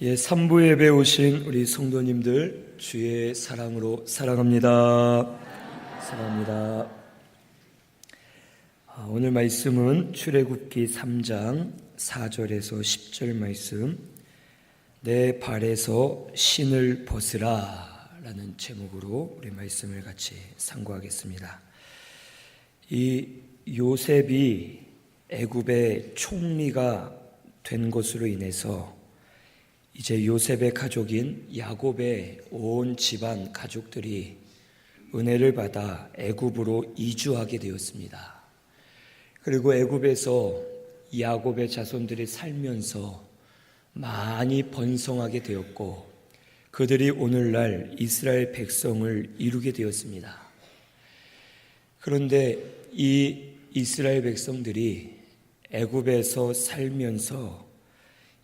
3부 예배 오신 우리 성도님들 주의 사랑으로 사랑합니다. 사랑합니다. 오늘 말씀은 출애굽기 3장 4절에서 10절 말씀, 내 발에서 신을 벗으라 라는 제목으로 우리 말씀을 같이 상고하겠습니다. 이 요셉이 애굽의 총리가 된 것으로 인해서 이제 요셉의 가족인 야곱의 온 집안 가족들이 은혜를 받아 애굽으로 이주하게 되었습니다. 그리고 애굽에서 야곱의 자손들이 살면서 많이 번성하게 되었고, 그들이 오늘날 이스라엘 백성을 이루게 되었습니다. 그런데 이 이스라엘 백성들이 애굽에서 살면서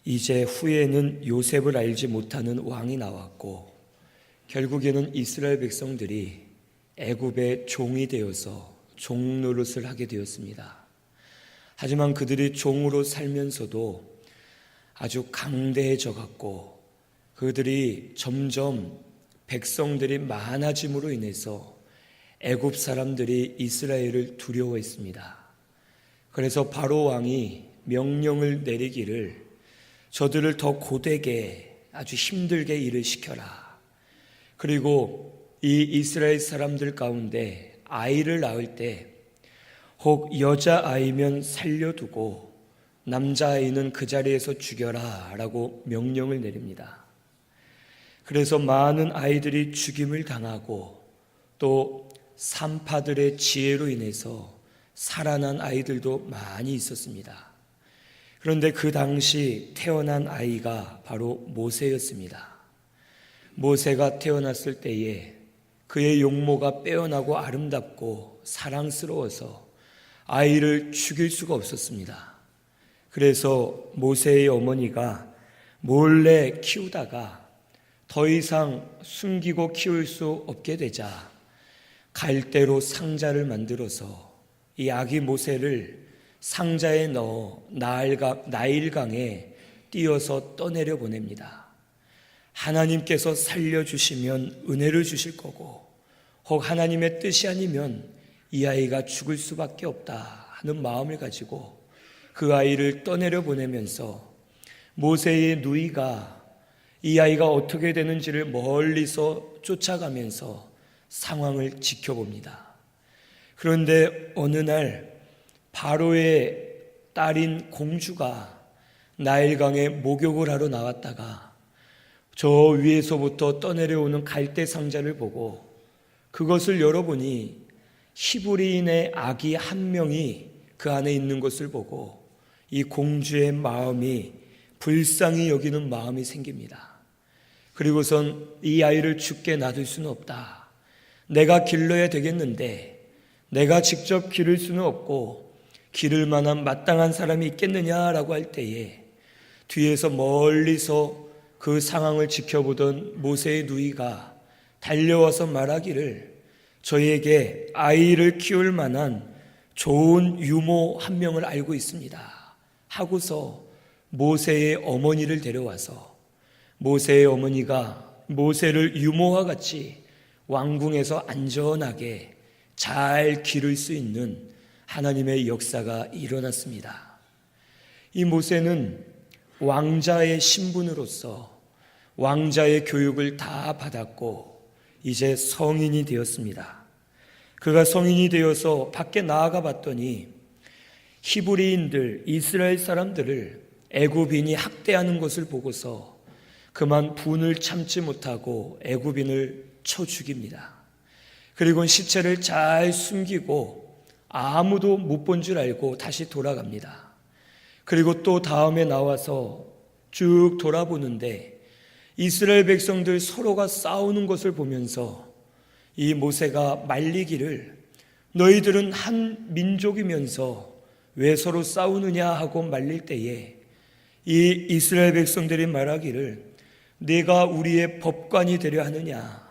이제 후에는 요셉을 알지 못하는 왕이 나왔고, 결국에는 이스라엘 백성들이 애굽의 종이 되어서 종 노릇을 하게 되었습니다. 하지만 그들이 종으로 살면서도 아주 강대해져 갔고, 그들이 점점 백성들이 많아짐으로 인해서 애굽 사람들이 이스라엘을 두려워했습니다. 그래서 바로 왕이 명령을 내리기를 저들을 더 고되게 아주 힘들게 일을 시켜라. 그리고 이 이스라엘 사람들 가운데 아이를 낳을 때 혹 여자아이면 살려두고 남자아이는 그 자리에서 죽여라 라고 명령을 내립니다. 그래서 많은 아이들이 죽임을 당하고, 또 산파들의 지혜로 인해서 살아난 아이들도 많이 있었습니다. 그런데 그 당시 태어난 아이가 바로 모세였습니다. 모세가 태어났을 때에 그의 용모가 빼어나고 아름답고 사랑스러워서 아이를 죽일 수가 없었습니다. 그래서 모세의 어머니가 몰래 키우다가 더 이상 숨기고 키울 수 없게 되자 갈대로 상자를 만들어서 이 아기 모세를 상자에 넣어 나일강에 띄어서 떠내려 보냅니다. 하나님께서 살려주시면 은혜를 주실 거고, 혹 하나님의 뜻이 아니면 이 아이가 죽을 수밖에 없다 하는 마음을 가지고 그 아이를 떠내려 보내면서 모세의 누이가 이 아이가 어떻게 되는지를 멀리서 쫓아가면서 상황을 지켜봅니다. 그런데 어느 날 바로의 딸인 공주가 나일강에 목욕을 하러 나왔다가 저 위에서부터 떠내려오는 갈대 상자를 보고 그것을 열어보니 히브리인의 아기 한 명이 그 안에 있는 것을 보고 이 공주의 마음이 불쌍히 여기는 마음이 생깁니다. 그리고선 이 아이를 죽게 놔둘 수는 없다. 내가 길러야 되겠는데 내가 직접 기를 수는 없고 기를 만한 마땅한 사람이 있겠느냐라고 할 때에 뒤에서 멀리서 그 상황을 지켜보던 모세의 누이가 달려와서 말하기를 저에게 아이를 키울 만한 좋은 유모 한 명을 알고 있습니다 하고서 모세의 어머니를 데려와서 모세의 어머니가 모세를 유모와 같이 왕궁에서 안전하게 잘 기를 수 있는 하나님의 역사가 일어났습니다. 이 모세는 왕자의 신분으로서 왕자의 교육을 다 받았고 이제 성인이 되었습니다. 그가 성인이 되어서 밖에 나아가 봤더니 히브리인들, 이스라엘 사람들을 애굽인이 학대하는 것을 보고서 그만 분을 참지 못하고 애굽인을 쳐 죽입니다. 그리고 시체를 잘 숨기고 아무도 못 본 줄 알고 다시 돌아갑니다. 그리고 또 다음에 나와서 쭉 돌아보는데 이스라엘 백성들 서로가 싸우는 것을 보면서 이 모세가 말리기를 너희들은 한 민족이면서 왜 서로 싸우느냐 하고 말릴 때에 이 이스라엘 백성들이 말하기를 네가 우리의 법관이 되려 하느냐,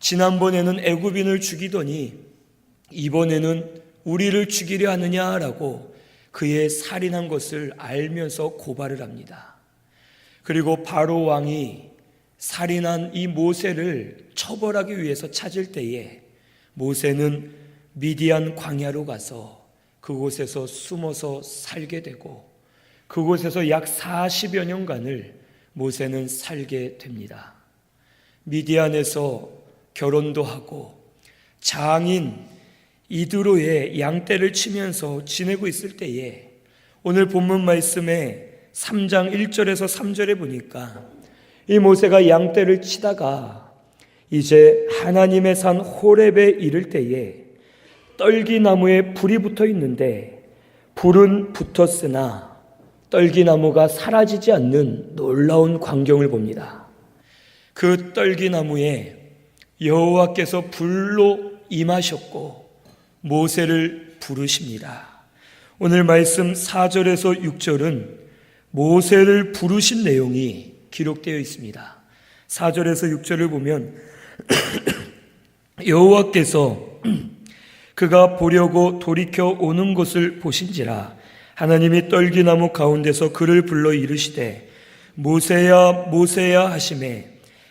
지난번에는 애굽인을 죽이더니 이번에는 우리를 죽이려 하느냐라고 그의 살인한 것을 알면서 고발을 합니다. 그리고 바로 왕이 살인한 이 모세를 처벌하기 위해서 찾을 때에 모세는 미디안 광야로 가서 그곳에서 숨어서 살게 되고 그곳에서 약 40여 년간을 모세는 살게 됩니다. 미디안에서 결혼도 하고 장인 이드로의 양떼를 치면서 지내고 있을 때에 오늘 본문 말씀에 3장 1절에서 3절에 보니까 이 모세가 양떼를 치다가 이제 하나님의 산 호렙에 이를 때에 떨기나무에 불이 붙어 있는데 불은 붙었으나 떨기나무가 사라지지 않는 놀라운 광경을 봅니다. 그 떨기나무에 여호와께서 불로 임하셨고 모세를 부르십니다. 오늘 말씀 4절에서 6절은 모세를 부르신 내용이 기록되어 있습니다. 4절에서 6절을 보면 여호와께서 그가 보려고 돌이켜 오는 것을 보신지라 하나님이 떨기나무 가운데서 그를 불러 이르시되 모세야 모세야 하시매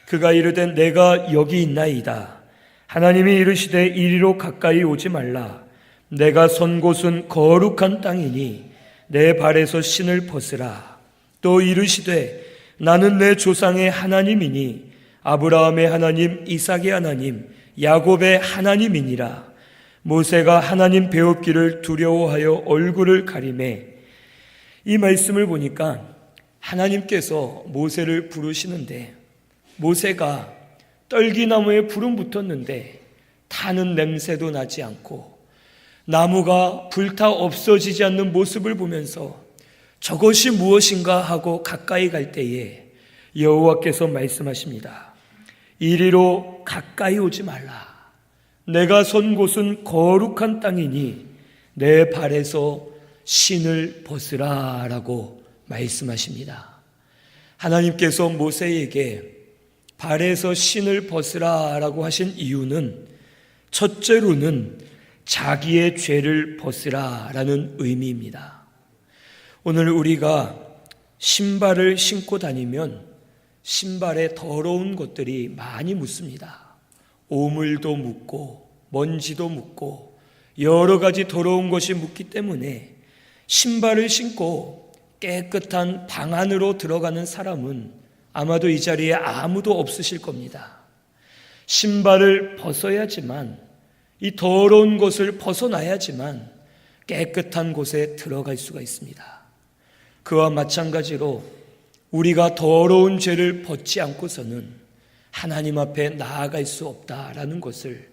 그가 이르되 내가 여기 있나이다. 하나님이 이르시되 이리로 가까이 오지 말라. 내가 선 곳은 거룩한 땅이니 내 발에서 신을 벗으라. 또 이르시되 나는 내 조상의 하나님이니 아브라함의 하나님, 이삭의 하나님, 야곱의 하나님이니라. 모세가 하나님 배웁기를 두려워하여 얼굴을 가리매 이 말씀을 보니까 하나님께서 모세를 부르시는데 모세가 떨기나무에 불은 붙었는데 타는 냄새도 나지 않고 나무가 불타 없어지지 않는 모습을 보면서 저것이 무엇인가 하고 가까이 갈 때에 여호와께서 말씀하십니다. 이리로 가까이 오지 말라. 내가 선 곳은 거룩한 땅이니 내 발에서 신을 벗으라 라고 말씀하십니다. 하나님께서 모세에게 발에서 신을 벗으라 라고 하신 이유는 첫째로는 자기의 죄를 벗으라 라는 의미입니다. 오늘 우리가 신발을 신고 다니면 신발에 더러운 것들이 많이 묻습니다. 오물도 묻고 먼지도 묻고 여러 가지 더러운 것이 묻기 때문에 신발을 신고 깨끗한 방 안으로 들어가는 사람은 아마도 이 자리에 아무도 없으실 겁니다. 신발을 벗어야지만 이 더러운 것을 벗어나야지만 깨끗한 곳에 들어갈 수가 있습니다. 그와 마찬가지로 우리가 더러운 죄를 벗지 않고서는 하나님 앞에 나아갈 수 없다라는 것을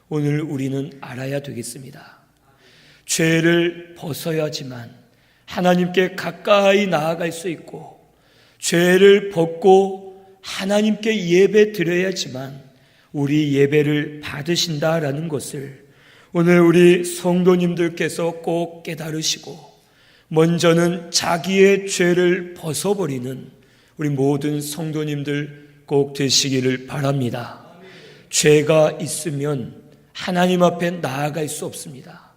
오늘 우리는 알아야 되겠습니다. 죄를 벗어야지만 하나님께 가까이 나아갈 수 있고 죄를 벗고 하나님께 예배 드려야지만 우리 예배를 받으신다라는 것을 오늘 우리 성도님들께서 꼭 깨달으시고 먼저는 자기의 죄를 벗어버리는 우리 모든 성도님들 꼭 되시기를 바랍니다. 죄가 있으면 하나님 앞에 나아갈 수 없습니다.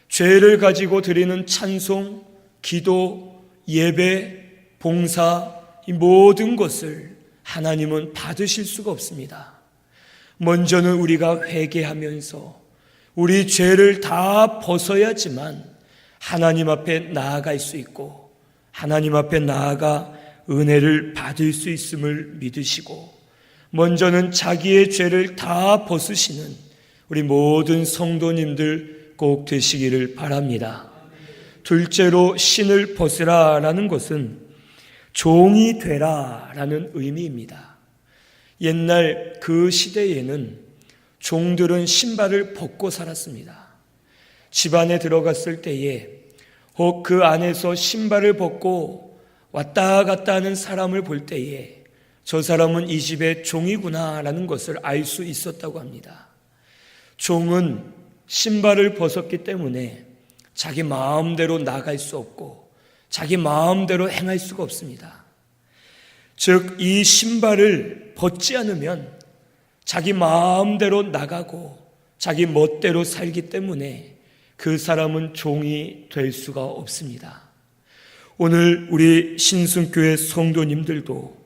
죄를 가지고 드리는 찬송, 기도, 예배, 봉사 이 모든 것을 하나님은 받으실 수가 없습니다. 먼저는 우리가 회개하면서 우리 죄를 다 벗어야지만 하나님 앞에 나아갈 수 있고 하나님 앞에 나아가 은혜를 받을 수 있음을 믿으시고 먼저는 자기의 죄를 다 벗으시는 우리 모든 성도님들 꼭 되시기를 바랍니다. 둘째로 신을 벗으라라는 것은 종이 되라라는 의미입니다. 옛날 그 시대에는 종들은 신발을 벗고 살았습니다. 집안에 들어갔을 때에 혹 그 안에서 신발을 벗고 왔다 갔다 하는 사람을 볼 때에 저 사람은 이 집의 종이구나라는 것을 알 수 있었다고 합니다. 종은 신발을 벗었기 때문에 자기 마음대로 나갈 수 없고 자기 마음대로 행할 수가 없습니다. 즉, 이 신발을 벗지 않으면 자기 마음대로 나가고 자기 멋대로 살기 때문에 그 사람은 종이 될 수가 없습니다. 오늘 우리 신순교회 성도님들도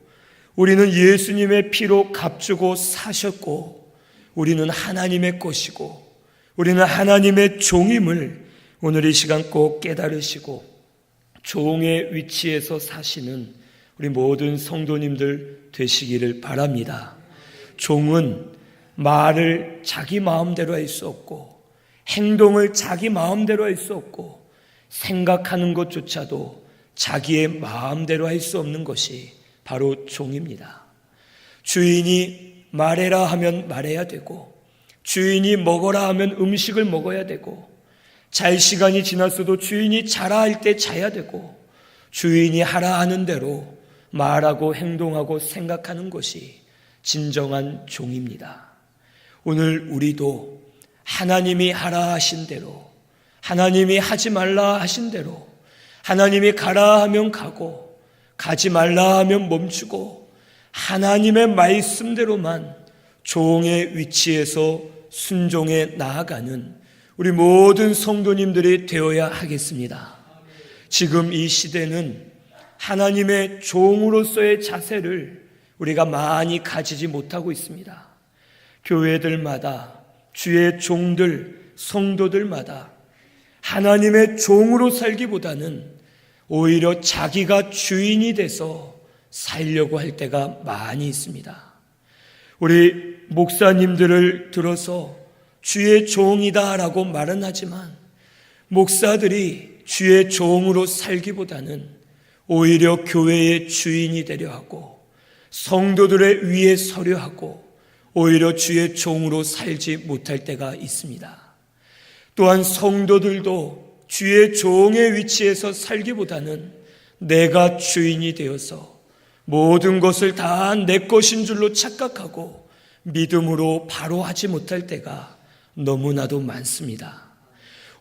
우리는 예수님의 피로 값주고 사셨고 우리는 하나님의 것이고 우리는 하나님의 종임을 오늘 이 시간 꼭 깨달으시고 종의 위치에서 사시는 우리 모든 성도님들 되시기를 바랍니다. 종은 말을 자기 마음대로 할 수 없고 행동을 자기 마음대로 할 수 없고 생각하는 것조차도 자기의 마음대로 할 수 없는 것이 바로 종입니다. 주인이 말해라 하면 말해야 되고 주인이 먹어라 하면 음식을 먹어야 되고 잘 시간이 지났어도 주인이 자라 할 때 자야 되고 주인이 하라 하는 대로 말하고 행동하고 생각하는 것이 진정한 종입니다. 오늘 우리도 하나님이 하라 하신 대로 하나님이 하지 말라 하신 대로 하나님이 가라 하면 가고 가지 말라 하면 멈추고 하나님의 말씀대로만 종의 위치에서 순종해 나아가는 우리 모든 성도님들이 되어야 하겠습니다. 지금 이 시대는 하나님의 종으로서의 자세를 우리가 많이 가지지 못하고 있습니다. 교회들마다 주의 종들, 성도들마다 하나님의 종으로 살기보다는 오히려 자기가 주인이 돼서 살려고 할 때가 많이 있습니다. 우리 목사님들을 들어서 주의 종이다라고 말은 하지만 목사들이 주의 종으로 살기보다는 오히려 교회의 주인이 되려 하고 성도들의 위에 서려 하고 오히려 주의 종으로 살지 못할 때가 있습니다. 또한 성도들도 주의 종의 위치에서 살기보다는 내가 주인이 되어서 모든 것을 다 내 것인 줄로 착각하고 믿음으로 바로 하지 못할 때가 너무나도 많습니다.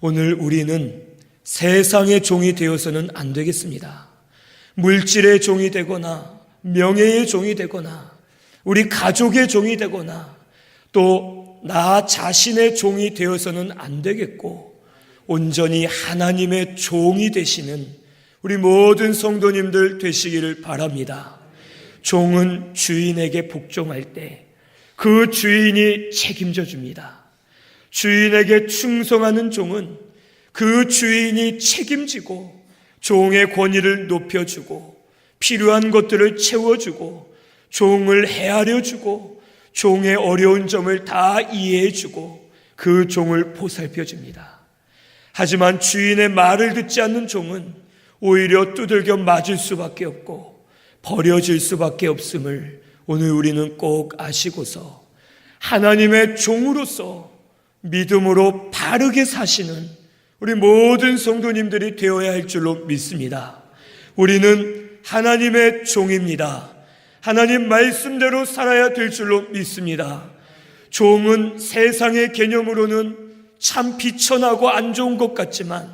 오늘 우리는 세상의 종이 되어서는 안 되겠습니다. 물질의 종이 되거나 명예의 종이 되거나 우리 가족의 종이 되거나 또 나 자신의 종이 되어서는 안 되겠고 온전히 하나님의 종이 되시는 우리 모든 성도님들 되시기를 바랍니다. 종은 주인에게 복종할 때 그 주인이 책임져 줍니다. 주인에게 충성하는 종은 그 주인이 책임지고 종의 권위를 높여주고 필요한 것들을 채워주고 종을 헤아려주고 종의 어려운 점을 다 이해해주고 그 종을 보살펴줍니다. 하지만 주인의 말을 듣지 않는 종은 오히려 두들겨 맞을 수밖에 없고 버려질 수밖에 없음을 오늘 우리는 꼭 아시고서 하나님의 종으로서 믿음으로 바르게 사시는 우리 모든 성도님들이 되어야 할 줄로 믿습니다. 우리는 하나님의 종입니다. 하나님 말씀대로 살아야 될 줄로 믿습니다. 종은 세상의 개념으로는 참 비천하고 안 좋은 것 같지만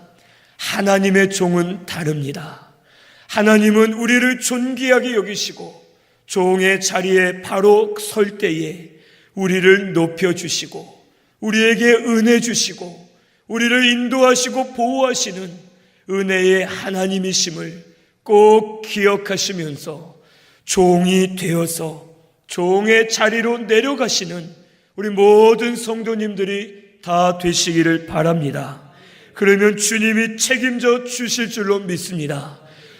하나님의 종은 다릅니다. 하나님은 우리를 존귀하게 여기시고 종의 자리에 바로 설 때에 우리를 높여주시고 우리에게 은혜 주시고 우리를 인도하시고 보호하시는 은혜의 하나님이심을 꼭 기억하시면서 종이 되어서 종의 자리로 내려가시는 우리 모든 성도님들이 다 되시기를 바랍니다. 그러면 주님이 책임져 주실 줄로 믿습니다.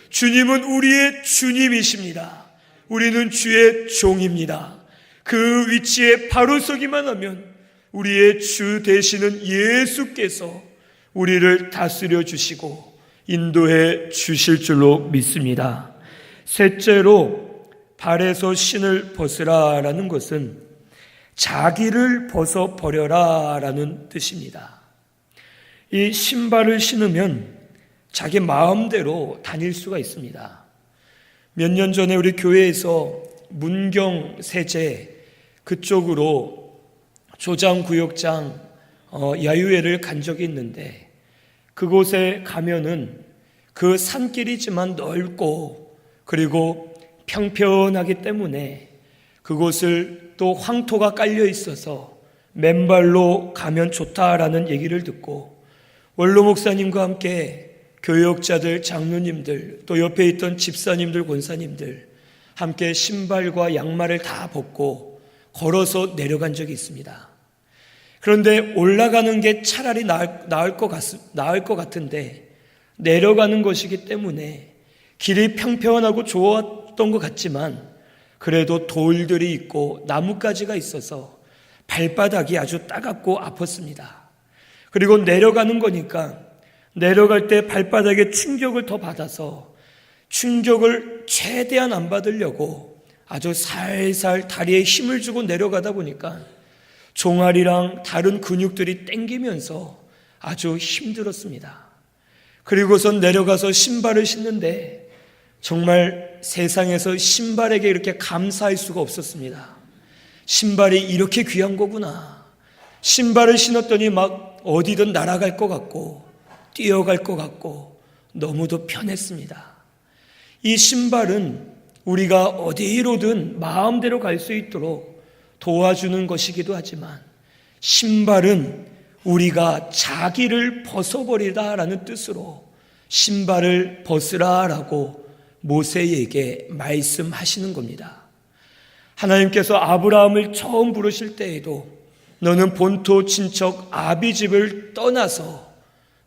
주님은 우리의 주님이십니다. 우리는 주의 종입니다. 그 위치에 바로 서기만 하면 우리의 주 되시는 예수께서 우리를 다스려 주시고 인도해 주실 줄로 믿습니다. 셋째로 발에서 신을 벗으라라는 것은 자기를 벗어버려라라는 뜻입니다. 이 신발을 신으면 자기 마음대로 다닐 수가 있습니다. 몇 년 전에 우리 교회에서 문경 세제 그쪽으로 조장구역장 야유회를 간 적이 있는데 그곳에 가면은 그 산길이지만 넓고 그리고 평평하기 때문에 그곳을 또 황토가 깔려 있어서 맨발로 가면 좋다라는 얘기를 듣고 원로 목사님과 함께 교역자들, 장로님들, 또 옆에 있던 집사님들, 권사님들 함께 신발과 양말을 다 벗고 걸어서 내려간 적이 있습니다. 그런데 올라가는 게 차라리 나을 것 같은데 내려가는 것이기 때문에 길이 평평하고 좋았던 것 같지만 그래도 돌들이 있고 나뭇가지가 있어서 발바닥이 아주 따갑고 아팠습니다. 그리고 내려가는 거니까 내려갈 때 발바닥에 충격을 더 받아서 충격을 최대한 안 받으려고 아주 살살 다리에 힘을 주고 내려가다 보니까 종아리랑 다른 근육들이 땡기면서 아주 힘들었습니다. 그리고선 내려가서 신발을 신는데 정말 세상에서 신발에게 이렇게 감사할 수가 없었습니다. 신발이 이렇게 귀한 거구나. 신발을 신었더니 막 어디든 날아갈 것 같고 뛰어갈 것 같고 너무도 편했습니다. 이 신발은 우리가 어디로든 마음대로 갈 수 있도록 도와주는 것이기도 하지만 신발은 우리가 자기를 벗어버리라라는 뜻으로 신발을 벗으라라고 모세에게 말씀하시는 겁니다. 하나님께서 아브라함을 처음 부르실 때에도 너는 본토 친척 아비집을 떠나서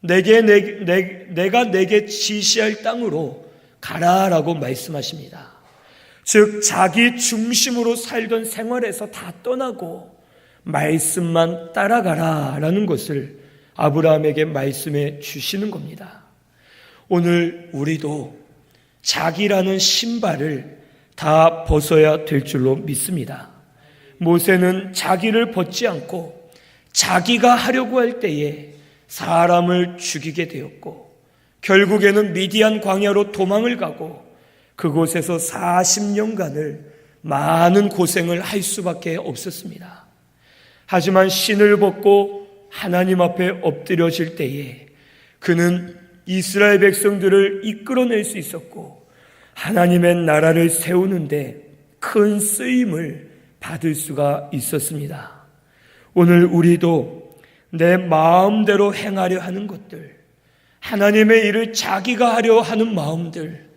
내가 내게 지시할 땅으로 가라라고 말씀하십니다. 즉 자기 중심으로 살던 생활에서 다 떠나고 말씀만 따라가라라는 것을 아브라함에게 말씀해 주시는 겁니다. 오늘 우리도 자기라는 신발을 다 벗어야 될 줄로 믿습니다. 모세는 자기를 벗지 않고 자기가 하려고 할 때에 사람을 죽이게 되었고 결국에는 미디안 광야로 도망을 가고 그곳에서 40년간을 많은 고생을 할 수밖에 없었습니다. 하지만 신을 벗고 하나님 앞에 엎드려질 때에 그는 이스라엘 백성들을 이끌어낼 수 있었고 하나님의 나라를 세우는데 큰 쓰임을 받을 수가 있었습니다. 오늘 우리도 내 마음대로 행하려 하는 것들, 하나님의 일을 자기가 하려 하는 마음들,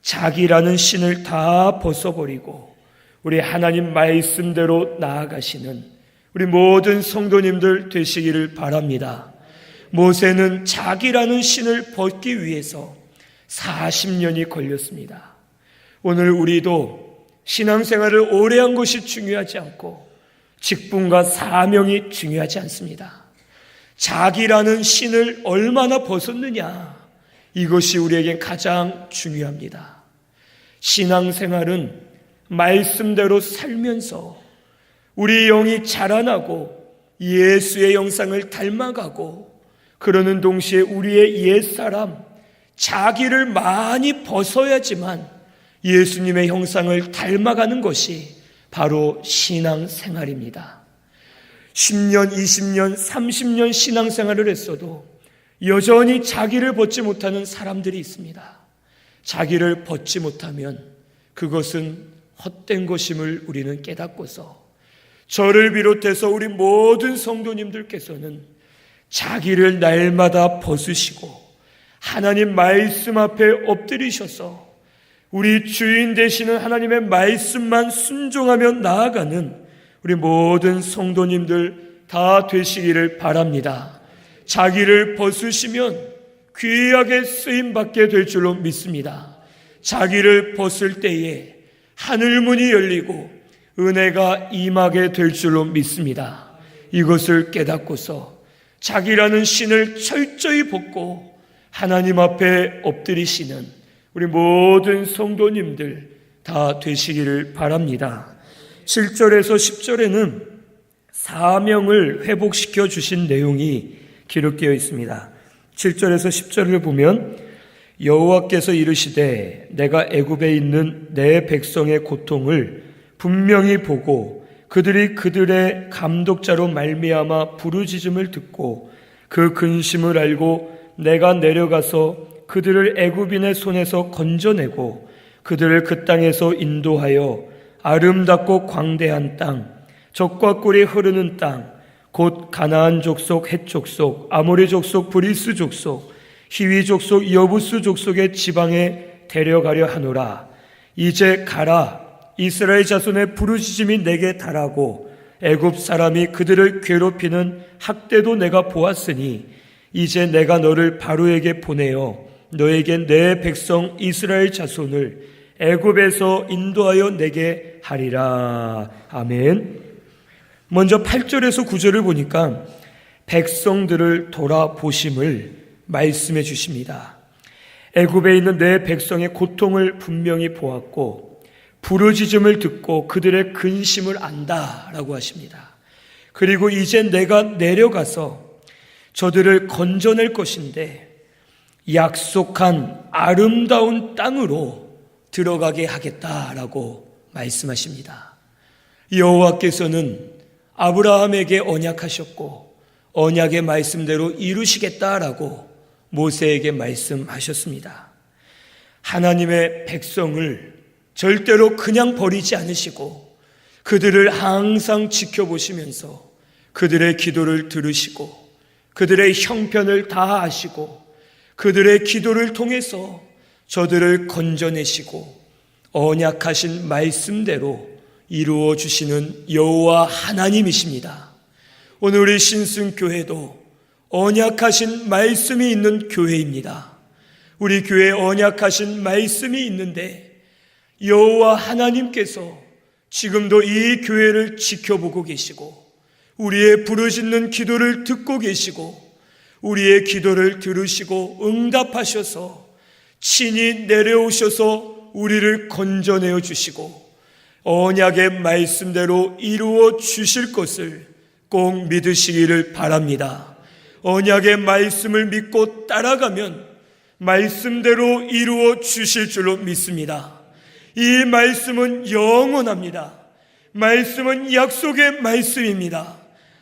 자기라는 신을 다 벗어버리고 우리 하나님 말씀대로 나아가시는 우리 모든 성도님들 되시기를 바랍니다. 모세는 자기라는 신을 벗기 위해서 40년이 걸렸습니다. 오늘 우리도 신앙생활을 오래 한 것이 중요하지 않고 직분과 사명이 중요하지 않습니다. 자기라는 신을 얼마나 벗었느냐, 이것이 우리에겐 가장 중요합니다. 신앙생활은 말씀대로 살면서 우리 영이 자라나고 예수의 형상을 닮아가고 그러는 동시에 우리의 옛사람, 자기를 많이 벗어야지만 예수님의 형상을 닮아가는 것이 바로 신앙생활입니다. 10년, 20년, 30년 신앙생활을 했어도 여전히 자기를 벗지 못하는 사람들이 있습니다. 자기를 벗지 못하면 그것은 헛된 것임을 우리는 깨닫고서 저를 비롯해서 우리 모든 성도님들께서는 자기를 날마다 벗으시고 하나님 말씀 앞에 엎드리셔서 우리 주인 되시는 하나님의 말씀만 순종하며 나아가는 우리 모든 성도님들 다 되시기를 바랍니다. 자기를 벗으시면 귀하게 쓰임받게 될 줄로 믿습니다. 자기를 벗을 때에 하늘문이 열리고 은혜가 임하게 될 줄로 믿습니다. 이것을 깨닫고서 자기라는 신을 철저히 벗고 하나님 앞에 엎드리시는 우리 모든 성도님들 다 되시기를 바랍니다. 7절에서 10절에는 사명을 회복시켜 주신 내용이 기록되어 있습니다. 7절에서 10절을 보면 여호와께서 이르시되 내가 애굽에 있는 내 백성의 고통을 분명히 보고 그들이 그들의 감독자로 말미암아 부르짖음을 듣고 그 근심을 알고 내가 내려가서 그들을 애굽인의 손에서 건져내고 그들을 그 땅에서 인도하여 아름답고 광대한 땅, 젖과 꿀이 흐르는 땅, 곧 가나안 족속, 헷 족속, 아모리 족속, 브리스 족속, 히위 족속 여부스 족속의 지방에 데려가려 하노라. 이제 가라. 이스라엘 자손의 부르짖음이 내게 달하고 애굽 사람이 그들을 괴롭히는 학대도 내가 보았으니 이제 내가 너를 바로에게 보내어 너에게 내 백성 이스라엘 자손을 애굽에서 인도하여 내게 하리라. 아멘. 먼저 8절에서 9절을 보니까 백성들을 돌아보심을 말씀해 주십니다. 애굽에 있는 내 백성의 고통을 분명히 보았고 부르짖음을 듣고 그들의 근심을 안다라고 하십니다. 그리고 이제 내가 내려가서 저들을 건져낼 것인데 약속한 아름다운 땅으로 들어가게 하겠다라고 말씀하십니다. 여호와께서는 아브라함에게 언약하셨고 언약의 말씀대로 이루시겠다라고 모세에게 말씀하셨습니다. 하나님의 백성을 절대로 그냥 버리지 않으시고 그들을 항상 지켜보시면서 그들의 기도를 들으시고 그들의 형편을 다 아시고 그들의 기도를 통해서 저들을 건져내시고 언약하신 말씀대로 이루어 주시는 여호와 하나님이십니다. 오늘 우리 신승교회도 언약하신 말씀이 있는 교회입니다. 우리 교회에 언약하신 말씀이 있는데 여호와 하나님께서 지금도 이 교회를 지켜보고 계시고 우리의 부르짖는 기도를 듣고 계시고 우리의 기도를 들으시고 응답하셔서 친히 내려오셔서 우리를 건져내어 주시고 언약의 말씀대로 이루어 주실 것을 꼭 믿으시기를 바랍니다. 언약의 말씀을 믿고 따라가면 말씀대로 이루어 주실 줄로 믿습니다. 이 말씀은 영원합니다. 말씀은 약속의 말씀입니다.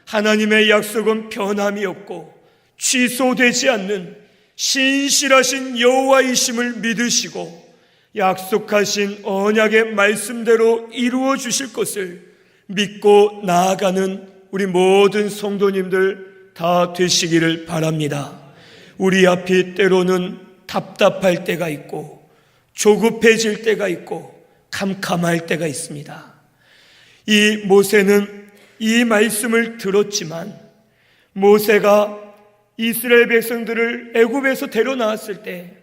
하나님의 약속은 변함이 없고 취소되지 않는 신실하신 여호와이심을 믿으시고 약속하신 언약의 말씀대로 이루어 주실 것을 믿고 나아가는 우리 모든 성도님들 다 되시기를 바랍니다. 우리 앞이 때로는 답답할 때가 있고 조급해질 때가 있고 캄캄할 때가 있습니다. 이 모세는 이 말씀을 들었지만 모세가 이스라엘 백성들을 애굽에서 데려 나왔을 때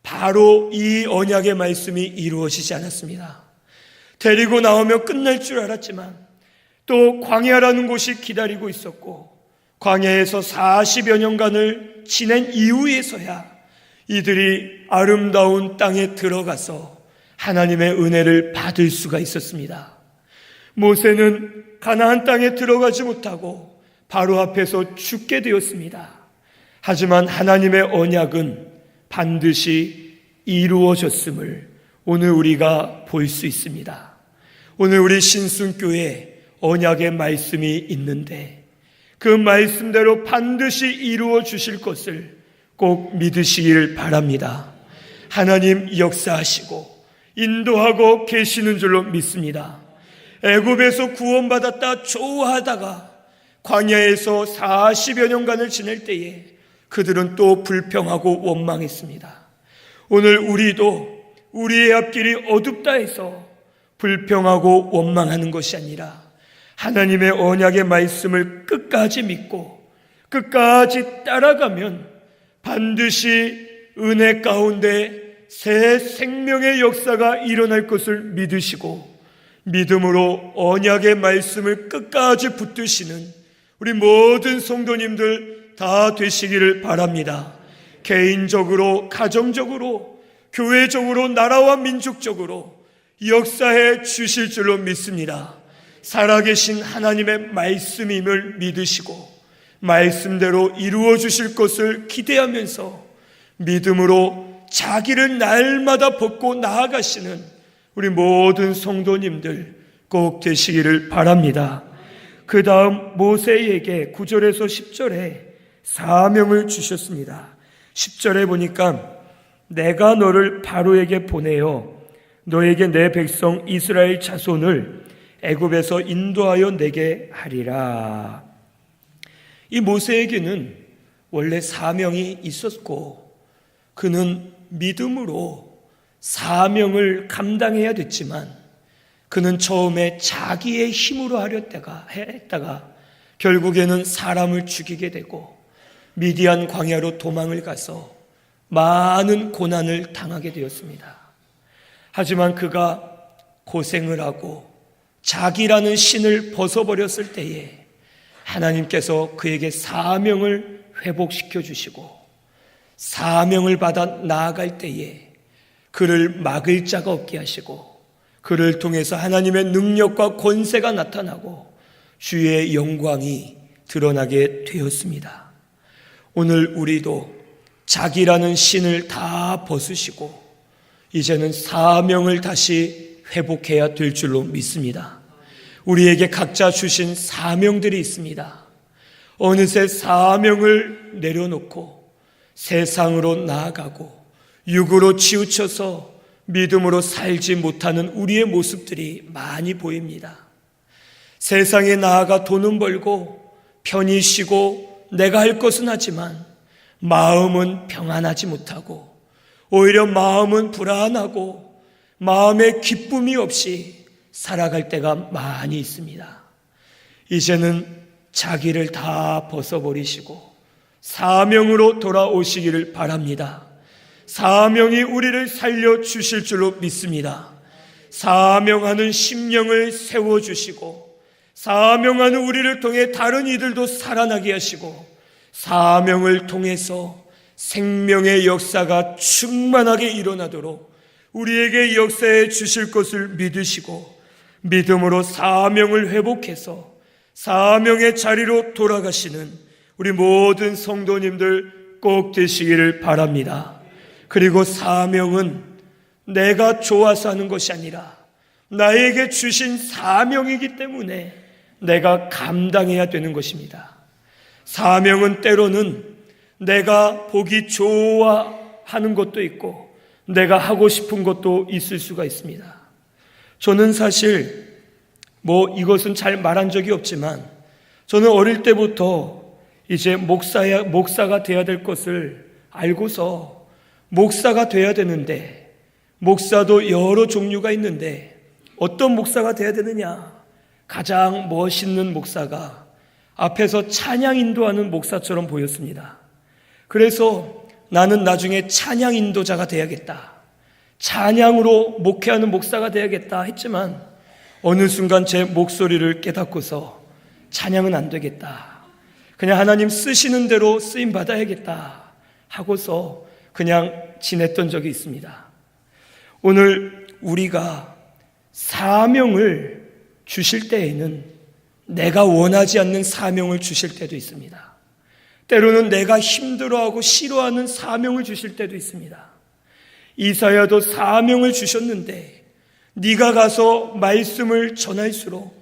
바로 이 언약의 말씀이 이루어지지 않았습니다. 데리고 나오면 끝날 줄 알았지만 또 광야라는 곳이 기다리고 있었고 광야에서 40여 년간을 지낸 이후에서야 이들이 아름다운 땅에 들어가서 하나님의 은혜를 받을 수가 있었습니다. 모세는 가나안 땅에 들어가지 못하고 바로 앞에서 죽게 되었습니다. 하지만 하나님의 언약은 반드시 이루어졌음을 오늘 우리가 볼 수 있습니다. 오늘 우리 신순교회에 언약의 말씀이 있는데 그 말씀대로 반드시 이루어 주실 것을 꼭 믿으시길 바랍니다. 하나님 역사하시고 인도하고 계시는 줄로 믿습니다. 애굽에서 구원받았다 좋아하다가 광야에서 40여 년간을 지낼 때에 그들은 또 불평하고 원망했습니다. 오늘 우리도 우리의 앞길이 어둡다 해서 불평하고 원망하는 것이 아니라 하나님의 언약의 말씀을 끝까지 믿고 끝까지 따라가면 반드시 은혜 가운데 새 생명의 역사가 일어날 것을 믿으시고 믿음으로 언약의 말씀을 끝까지 붙드시는 우리 모든 성도님들 다 되시기를 바랍니다. 개인적으로, 가정적으로, 교회적으로, 나라와 민족적으로 역사해 주실 줄로 믿습니다. 살아계신 하나님의 말씀임을 믿으시고 말씀대로 이루어 주실 것을 기대하면서 믿음으로 자기를 날마다 벗고 나아가시는 우리 모든 성도님들 꼭 되시기를 바랍니다. 그 다음 모세에게 9절에서 10절에 사명을 주셨습니다. 10절에 보니까 내가 너를 바로에게 보내어 너에게 내 백성 이스라엘 자손을 애굽에서 인도하여 내게 하리라. 이 모세에게는 원래 사명이 있었고 그는 믿음으로 사명을 감당해야 됐지만 그는 처음에 자기의 힘으로 했다가 결국에는 사람을 죽이게 되고 미디안 광야로 도망을 가서 많은 고난을 당하게 되었습니다. 하지만 그가 고생을 하고 자기라는 신을 벗어버렸을 때에 하나님께서 그에게 사명을 회복시켜 주시고 사명을 받아 나아갈 때에 그를 막을 자가 없게 하시고 그를 통해서 하나님의 능력과 권세가 나타나고 주의 영광이 드러나게 되었습니다. 오늘 우리도 자기라는 신을 다 벗으시고 이제는 사명을 다시 회복해야 될 줄로 믿습니다. 우리에게 각자 주신 사명들이 있습니다. 어느새 사명을 내려놓고 세상으로 나아가고 육으로 치우쳐서 믿음으로 살지 못하는 우리의 모습들이 많이 보입니다. 세상에 나아가 돈은 벌고 편히 쉬고 내가 할 것은 하지만 마음은 평안하지 못하고 오히려 마음은 불안하고 마음에 기쁨이 없이 살아갈 때가 많이 있습니다. 이제는 자기를 다 벗어버리시고 사명으로 돌아오시기를 바랍니다. 사명이 우리를 살려주실 줄로 믿습니다. 사명하는 심령을 세워주시고 사명하는 우리를 통해 다른 이들도 살아나게 하시고 사명을 통해서 생명의 역사가 충만하게 일어나도록 우리에게 역사해 주실 것을 믿으시고 믿음으로 사명을 회복해서 사명의 자리로 돌아가시는 우리 모든 성도님들 꼭 되시기를 바랍니다. 그리고 사명은 내가 좋아서 하는 것이 아니라 나에게 주신 사명이기 때문에 내가 감당해야 되는 것입니다. 사명은 때로는 내가 보기 좋아하는 것도 있고 내가 하고 싶은 것도 있을 수가 있습니다. 저는 사실 이것은 잘 말한 적이 없지만 저는 어릴 때부터 이제 목사가 돼야 될 것을 알고서 목사가 돼야 되는데 목사도 여러 종류가 있는데 어떤 목사가 돼야 되느냐? 가장 멋있는 목사가 앞에서 찬양 인도하는 목사처럼 보였습니다. 그래서 나는 나중에 찬양 인도자가 돼야겠다. 찬양으로 목회하는 목사가 돼야겠다 했지만 어느 순간 제 목소리를 깨닫고서 찬양은 안 되겠다. 그냥 하나님 쓰시는 대로 쓰임 받아야겠다 하고서 그냥 지냈던 적이 있습니다. 오늘 우리가 사명을 주실 때에는 내가 원하지 않는 사명을 주실 때도 있습니다. 때로는 내가 힘들어하고 싫어하는 사명을 주실 때도 있습니다. 이사야도 사명을 주셨는데 네가 가서 말씀을 전할수록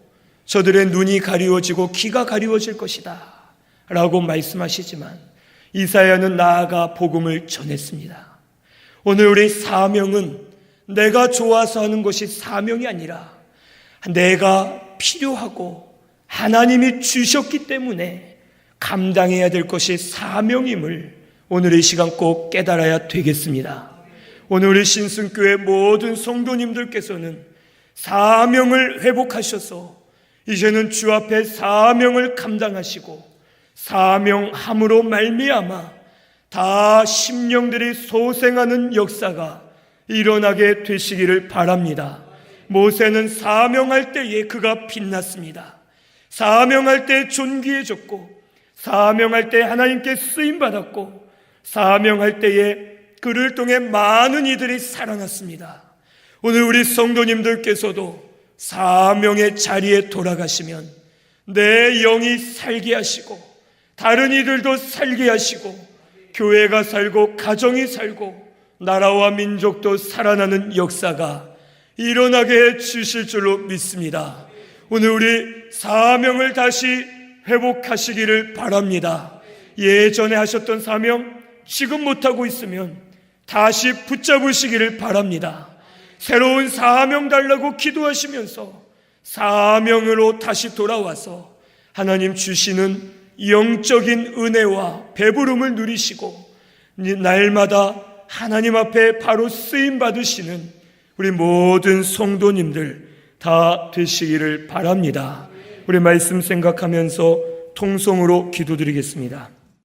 저들의 눈이 가리워지고 귀가 가리워질 것이다 라고 말씀하시지만 이사야는 나아가 복음을 전했습니다. 오늘 우리 사명은 내가 좋아서 하는 것이 사명이 아니라 내가 필요하고 하나님이 주셨기 때문에 감당해야 될 것이 사명임을 오늘 이 시간 꼭 깨달아야 되겠습니다. 오늘 우리 신승교회 모든 성도님들께서는 사명을 회복하셔서 이제는 주 앞에 사명을 감당하시고 사명함으로 말미암아 다 심령들이 소생하는 역사가 일어나게 되시기를 바랍니다. 모세는 사명할 때에 그가 빛났습니다. 사명할 때 존귀해졌고 사명할 때 하나님께 쓰임받았고 사명할 때에 그를 통해 많은 이들이 살아났습니다. 오늘 우리 성도님들께서도 사명의 자리에 돌아가시면 내 영이 살게 하시고 다른 이들도 살게 하시고 교회가 살고 가정이 살고 나라와 민족도 살아나는 역사가 일어나게 해 주실 줄로 믿습니다. 오늘 우리 사명을 다시 회복하시기를 바랍니다. 예전에 하셨던 사명 지금 못하고 있으면 다시 붙잡으시기를 바랍니다. 새로운 사명 달라고 기도하시면서 사명으로 다시 돌아와서 하나님 주시는 영적인 은혜와 배부름을 누리시고 날마다 하나님 앞에 바로 쓰임 받으시는 우리 모든 성도님들 다 되시기를 바랍니다. 우리 말씀 생각하면서 통성으로 기도드리겠습니다.